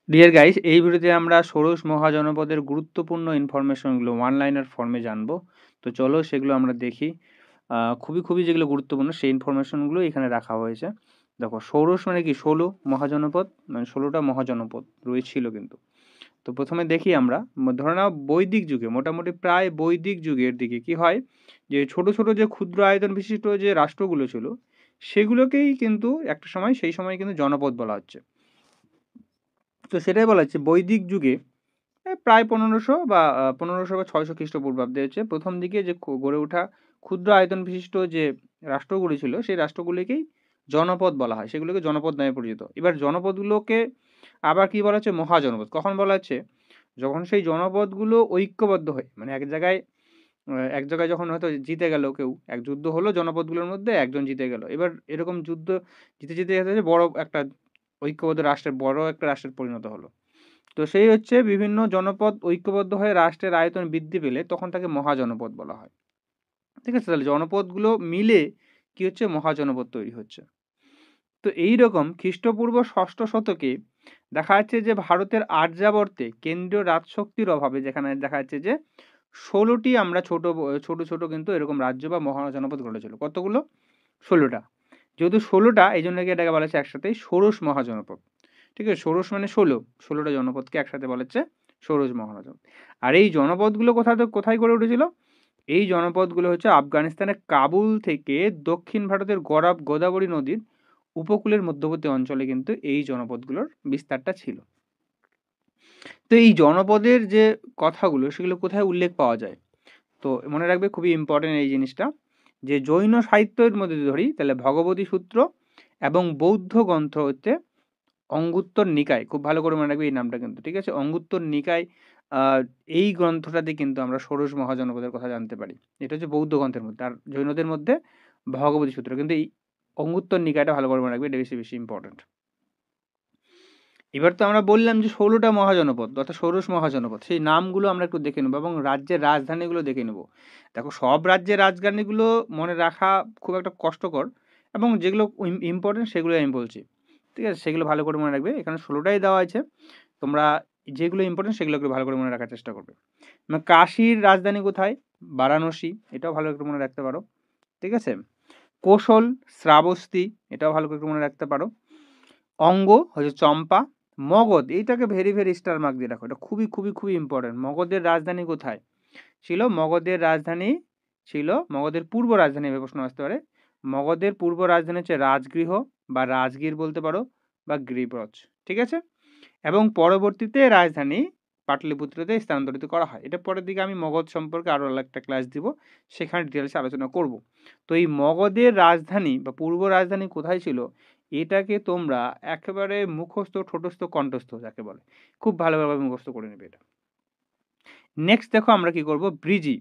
Deer guys, এই ভিডিওতে আমরা ষোড়শ মহাজনপদের গুরুত্বপূর্ণ ইনফরমেশনগুলো ওয়ান লাইনার ফর্মে জানবো। তো চলো সেগুলো আমরা দেখি। খুবই যেগুলো গুরুত্বপূর্ণ সেই ইনফরমেশনগুলো এখানে রাখা হয়েছে। দেখো, ষোড়শ মানে কি? ১৬ মহাজনপদ, মানে ১৬টা মহাজনপদ রয়েছিল কিন্তু। তো প্রথমে দেখি আমরা, ধরে নাও বৈদিক যুগে, মোটামুটি প্রায় বৈদিক যুগের দিকে কি হয়, যে ছোট যে ক্ষুদ্র আয়তন বিশিষ্ট যে রাষ্ট্রগুলো ছিল, সেগুলোকেই কিন্তু একটা সময়, সেই সময় কিন্তু জনপদ বলা হচ্ছে। তো সেটাই বলা হচ্ছে বৈদিক যুগে প্রায় ১৫০০ বা ১৫০০ বা ৬০০ খ্রিস্টপূর্বাব্দে হচ্ছে প্রথম দিকে যে গড়ে ওঠা ক্ষুদ্র আয়তন বিশিষ্ট যে রাষ্ট্রগুলি ছিল, সেই রাষ্ট্রগুলিকেই জনপদ বলা হয়। সেগুলোকে জনপদ নামে পরিচিত। এবার জনপদগুলোকে আবার কি বলা হচ্ছে? মহাজনপদ। কখন বলা হচ্ছে? যখন সেই জনপদগুলো ঐক্যবদ্ধ হয়, মানে এক জায়গায় যখন হয়তো জিতে গেল কেউ, এক যুদ্ধ হলো জনপদগুলোর মধ্যে, একজন জিতে গেল। এবার এরকম যুদ্ধ জিতে যেতে বড় একটা ঐক্যবদ্ধ রাষ্ট্রের, বড় একটা রাষ্ট্রের পরিণত হলো। তো সেই হচ্ছে বিভিন্ন জনপদ ঐক্যবদ্ধ হয়ে রাষ্ট্রের আয়তন বৃদ্ধি পেলে তখন তাকে মহাজনপদ বলা হয়। ঠিক আছে? তাহলে জনপদগুলো মিলে কি হচ্ছে? মহাজনপদ তৈরি হচ্ছে। তো এইরকম খ্রিস্টপূর্ব ৬ষ্ঠ শতকে দেখা যাচ্ছে যে ভারতের আর্যাবর্তে কেন্দ্রীয় রাজশক্তির অভাবে, যেখানে দেখা যাচ্ছে যে ১৬টি আমরা ছোট কিন্তু এরকম রাজ্য বা মহাজনপদ গড়েছিল। কতগুলো? ১৬টা। যেহেতু ১৬টা, এইজন্য কি এটাকে বলা হচ্ছে একসাথেই ষোড়শ মহাজনপদ। ঠিক আছে? ষোড়শ মানে ১৬টা জনপদকে একসাথে বলা হচ্ছে ষোড়শ মহাজনপদ। আর এই জনপদগুলো কোথায় গড়ে উঠেছিল? এই জনপদগুলো হচ্ছে আফগানিস্তানের কাবুল থেকে দক্ষিণ ভারতের গোদাবরী নদীর উপকূলের মধ্যবর্তী অঞ্চলে কিন্তু এই জনপদগুলোর বিস্তারটা ছিল। তো এই জনপদের যে কথাগুলো, সেগুলো কোথায় উল্লেখ পাওয়া যায়? তো মনে রাখবে, খুবই ইম্পর্টেন্ট এই জিনিসটা, যে জৈন সাহিত্যের মধ্যে যদি ধরি, তাহলে ভগবতী সূত্র এবং বৌদ্ধ গ্রন্থ হচ্ছে অঙ্গুত্তর নিকায়। খুব ভালো করে মনে রাখবে এই নামটা কিন্তু, ঠিক আছে? অঙ্গুত্তর নিকায় এই গ্রন্থটাতে কিন্তু আমরা ষোড়শ মহাজনপদের কথা জানতে পারি। এটা হচ্ছে বৌদ্ধ গ্রন্থের মধ্যে, আর জৈনদের মধ্যে ভগবতী সূত্র। কিন্তু এই অঙ্গুত্তর নিকায়টা ভালো করে মনে রাখবে, এটা বেশি ইম্পর্টেন্ট। এবার তো আমরা বললাম যে ১৬টা মহাজনপদ অর্থাৎ ষোড়শ মহাজনপদ, সেই নামগুলো আমরা একটু দেখে নেব এবং রাজ্যের রাজধানীগুলো দেখে নেব। দেখো, সব রাজ্যের রাজধানীগুলো মনে রাখা খুব একটা কষ্টকর, এবং যেগুলো ইম্পর্টেন্ট সেগুলো আমি বলছি। ঠিক আছে? সেগুলো ভালো করে মনে রাখবে। এখানে ১৬টাই দেওয়া আছে। তোমরা যেগুলো ইম্পর্টেন্ট সেগুলো একটু ভালো করে মনে রাখার চেষ্টা করবে। কাশীর রাজধানী কোথায়? বারাণসী। এটাও ভালো করে মনে রাখতে পারো। ঠিক আছে? কোশল, শ্রাবস্তি, এটাও ভালো করে একটু মনে রাখতে পারো। অঙ্গ হচ্ছে চম্পা। মগধ, এইটাকে ভেরি স্টার মার্ক দিয়ে রাখো। এটা খুবই ইম্পর্টেন্ট। মগধের রাজধানী কোথায় ছিল? মগধের পূর্ব রাজধানী এভাবে প্রশ্ন আসতে পারে। মগধের পূর্ব রাজধানী হচ্ছে রাজগৃহ বা রাজগীর বলতে পারো, বা গ্রীব্রজ। ঠিক আছে? এবং পরবর্তীতে রাজধানী পাটলিপুত্রতে স্থানান্তরিত করা হয়। এটা পরের দিকে আমি মগধ সম্পর্কে আরও একটা ক্লাস দিব, সেখানে ডিটেলসে আলোচনা করব। তো এই মগধের রাজধানী বা পূর্ব রাজধানী কোথায় ছিল, এটাকে তোমরা একেবারে মুখস্থ, ঠোঁটস্থ, কণ্ঠস্থ যাকে বলে, খুব ভালোভাবে মুখস্থ করে নেবে এটা। নেক্সট দেখো আমরা কি করব, ব্রিজি।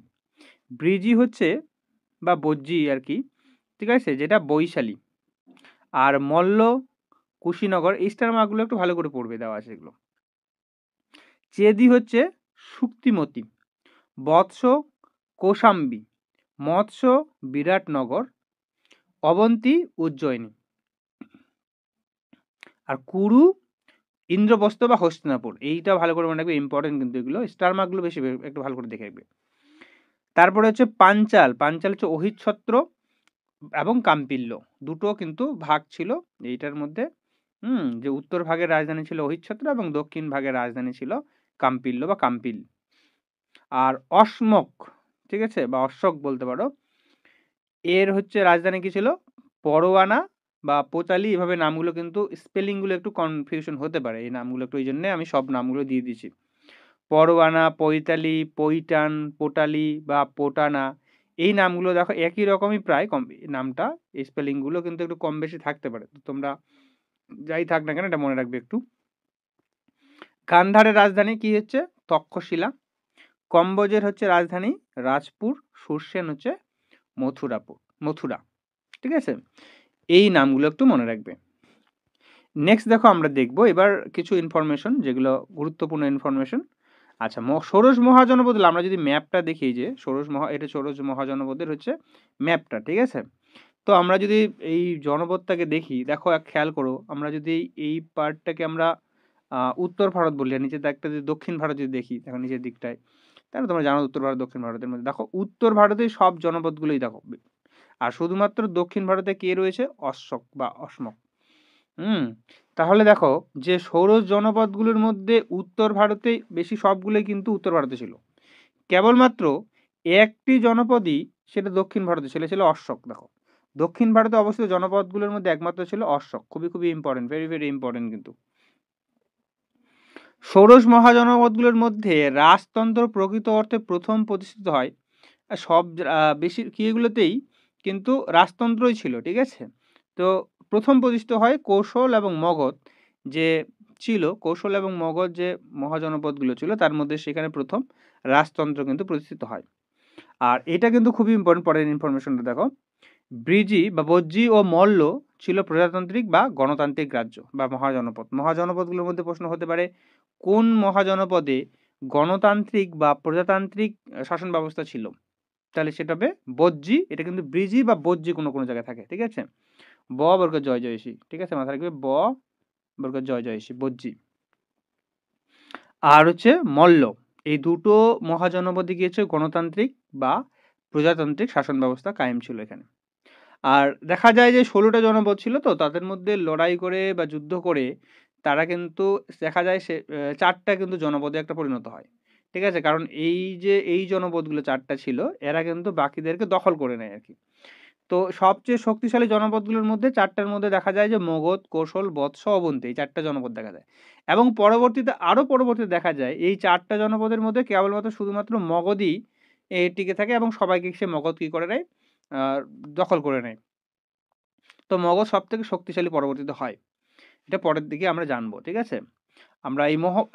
ব্রিজি হচ্ছে বা বজ্জি আর কি, ঠিক আছে, যেটা বৈশালী। আর মল্ল, কুশীনগর, এই স্টার মার্কগুলো একটু ভালো করে পড়বে, দেওয়া আছে এগুলো। চেদি হচ্ছে শুক্তিমতী, বৎস কোশাম্বী, মৎস্য বিরাটনগর, অবন্তী উজ্জয়িনী, আর কুরু ইন্দ্রপ্রস্থ বা হস্তিনাপুর। এইটা ভালো করে মনে রাখবে, ইম্পর্টেন্ট কিন্তু এগুলো। স্টার মার্কগুলো বেশি একটু ভালো করে দেখে রাখবে। তারপরে হচ্ছে পাঞ্চাল। পাঞ্চাল হচ্ছে অহিচ্ছত্র এবং কাম্পিল্য, দুটো কিন্তু ভাগ ছিল এইটার মধ্যে। যে উত্তর ভাগের রাজধানী ছিল অহিচ্ছত্র এবং দক্ষিণ ভাগের রাজধানী ছিল কাম্পিল্য বা কাম্পিল। আর অসমক, ঠিক আছে, বা অশোক বলতে পারো, এর হচ্ছে রাজধানী কি ছিল? পরোয়ানা বা পোচালি। এভাবে নামগুলো কিন্তু স্পেলিংগুলো একটু কনফিউশন হতে পারে, এই নামগুলো একটু, এই জন্যে আমি সব নামগুলো দিয়ে দিয়েছি। পরোয়ানা, পৈতালি, পৈটান, পোটালি বা পোটানা, এই নামগুলো দেখো একই রকমই প্রায়, কম নামটা, স্পেলিংগুলো কিন্তু একটু কম বেশি থাকতে পারে। তো তোমরা যাই থাক না কেন, এটা মনে রাখবে একটু। গান্ধারের রাজধানী কি হচ্ছে? তক্ষশিলা। কম্বোজের হচ্ছে রাজধানী রাজপুর। সুরসেন হচ্ছে মথুরা। ঠিক আছে? এই নামগুলো একটু মনে রাখবে। নেক্সট দেখো আমরা দেখব এবার কিছু ইনফরমেশন, যেগুলো গুরুত্বপূর্ণ ইনফরমেশন। আচ্ছা, ষোড়শ মহাজনপদ, আমরা যদি ম্যাপটা দেখি, যে এটা ষোড়শ মহাজনপদের হচ্ছে ম্যাপটা। ঠিক আছে? তো আমরা যদি এই জনপদটাকে দেখি, দেখো খেয়াল করো, আমরা যদি এই পার্টটাকে আমরা উত্তর ভারত বললি, আর নিচের একটা যদি দক্ষিণ ভারত যদি দেখি, দেখো নিচের দিকটায়, তাহলে তোমরা জানো উত্তর ভারত, দক্ষিণ ভারতের মধ্যে দেখো উত্তর ভারতেই সব জনপদগুলোই দেখো। আর শুধুমাত্র দক্ষিণ ভারতে কে রয়েছে? অশোক বা অসমক। হুম? তাহলে দেখো যে ষোড়শ জনপদগুলোর মধ্যে উত্তর ভারতে বেশি সবগুলোই কিন্তু উত্তর ভারতে ছিল। কেবলমাত্র একটি জনপদই সেটা দক্ষিণ ভারতে ছিল, ছিল অশোক। দেখো দক্ষিণ ভারতে অবস্থিত জনপদগুলোর মধ্যে একমাত্র ছিল অশোক। খুবই খুবই ইম্পর্টেন্ট, ভেরি ভেরি ইম্পর্টেন্ট কিন্তু। ষোড়শ মহাজনপদগুলোর মধ্যে রাজতন্ত্র প্রকৃত অর্থে প্রথম প্রতিষ্ঠিত হয়। সব বেশি কি এগুলোতেই কিন্তু রাজতন্ত্রই ছিল, ঠিক আছে? তো প্রথম প্রতিষ্ঠিত হয় কৌশল এবং মগধ যে ছিল, কৌশল এবং মগধ যে মহাজনপদগুলো ছিল তার মধ্যে সেখানে প্রথম রাজতন্ত্র কিন্তু প্রতিষ্ঠিত হয়। আর এটা কিন্তু খুবই ইম্পর্টেন্ট, পরের ইনফরমেশনটা দেখো। ব্রিজি বা বজ্জি ও মল্ল ছিল প্রজাতান্ত্রিক বা গণতান্ত্রিক রাজ্য বা মহাজনপদ। মহাজনপদগুলোর মধ্যে প্রশ্ন হতে পারে কোন মহাজনপদে গণতান্ত্রিক বা প্রজাতান্ত্রিক শাসন ব্যবস্থা ছিল? তাহলে সেটা হবে বজ্জি। এটা কিন্তু ব্রিজি বা বজ্জি কোনো কোনো জায়গায় থাকে, ঠিক আছে? ব বর্গ জয় জয়সী, ঠিক আছে? মাথায় রাখবে ব বর্গ জয় জয়সী, বজ্জি। আর হচ্ছে মল্ল। এই দুটো মহাজনপদে গিয়েছে গণতান্ত্রিক বা প্রজাতান্ত্রিক শাসন ব্যবস্থা কায়েম ছিল এখানে। আর দেখা যায় যে ১৬টা জনপদ ছিল, তো তাদের মধ্যে লড়াই করে বা যুদ্ধ করে তারা কিন্তু দেখা যায় সে ৪ টা কিন্তু জনপদে একটা পরিণত হয়। ঠিক আছে? কারণ এই যে এই জনপদগুলো ৪ টা ছিল, এরা কিন্তু বাকিদেরকে দখল করে নেয় আরকি। তো সবচেয়ে শক্তিশালী জনপদগুলোর মধ্যে ৪ টার মধ্যে দেখা যায় যে মগধ, কৌশল, বৎস, অবন্তী এই ৪ টা জনপদ দেখা যায়। এবং পরবর্তীতে আরো পরবর্তীতে দেখা যায় এই ৪ টা জনপদের মধ্যে কেবলমাত্র শুধুমাত্র মগধই টিকে থাকে এবং সবাইকে সে মগধ কি করে নেয়? আ দখল করে নেয়। তো মগধ সবথেকে শক্তিশালী পরবর্তীতে হয়। এটা পরের দিকে আমরা জানবো। ঠিক আছে? আমরা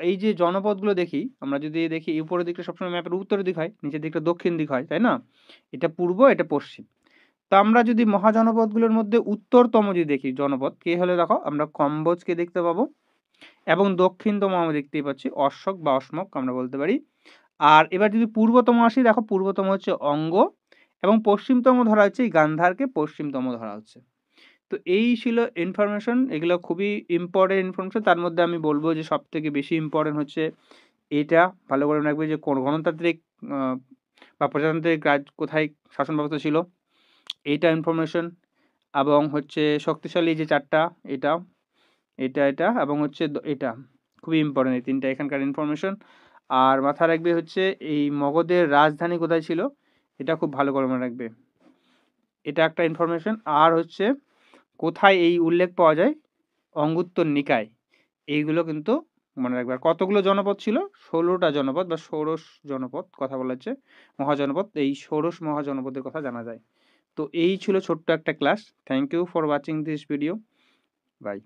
এই যে জনপদগুলো দেখি, আমরা যদি দেখি উপরের দিকটা সবসময় ম্যাপের উত্তরের দিক হয়, নিচের দিকটা দক্ষিণ দিক হয়, তাই না? এটা পূর্ব, এটা পশ্চিম। তো আমরা যদি মহাজনপদগুলোর মধ্যে উত্তরতম যদি দেখি জনপদ কে হলে দেখো আমরা কম্বোজকে দেখতে পাবো এবং দক্ষিণতম আমরা দেখতেই পাচ্ছি অশোক বা অসমক আমরা বলতে পারি। আর এবার যদি পূর্বতম আসি, দেখো পূর্বতম হচ্ছে অঙ্গ এবং পশ্চিমতম ধরা হচ্ছে এই গান্ধারকে পশ্চিমতম ধরা হচ্ছে। তো এই ছিল ইনফরমেশন। এগুলো খুবই ইম্পর্টেন্ট ইনফরমেশন। তার মধ্যে আমি বলব যে সবথেকে বেশি ইম্পর্টেন্ট হচ্ছে এটা ভালো করে মনে রাখবে যে কোন গণতান্ত্রিক আ বা প্রজাতান্ত্রিক রাজ কোথায় শাসন ব্যবস্থা ছিল, এইটা ইনফরমেশন। এবং হচ্ছে শক্তিশালী যে ৪ টা এটা, এটা এবং হচ্ছে এটা খুবই ইম্পর্টেন্ট এই ৩ টা এখানকার ইনফরমেশন। আর মাথায় রাখবে হচ্ছে এই মগধের রাজধানী কোথায় ছিল, এটা খুব ভালো করে মনে রাখবে। এটা একটা ইনফরমেশন। আর হচ্ছে কোথায় এই উল্লেখ পাওয়া যায়? অঙ্গুত্তর নিকায়। এইগুলো কিন্তু মনে রাখবে। আর কতগুলো জনপদ ছিল? ১৬ টা জনপদ বা ষোড়শ জনপদ কথা বলা হচ্ছে। মহাজনপদ। এই ষোড়শ মহাজনপদের কথা জানা যায়। তো এই ছিল ছোট্ট একটা class. Thank you for watching this video. By.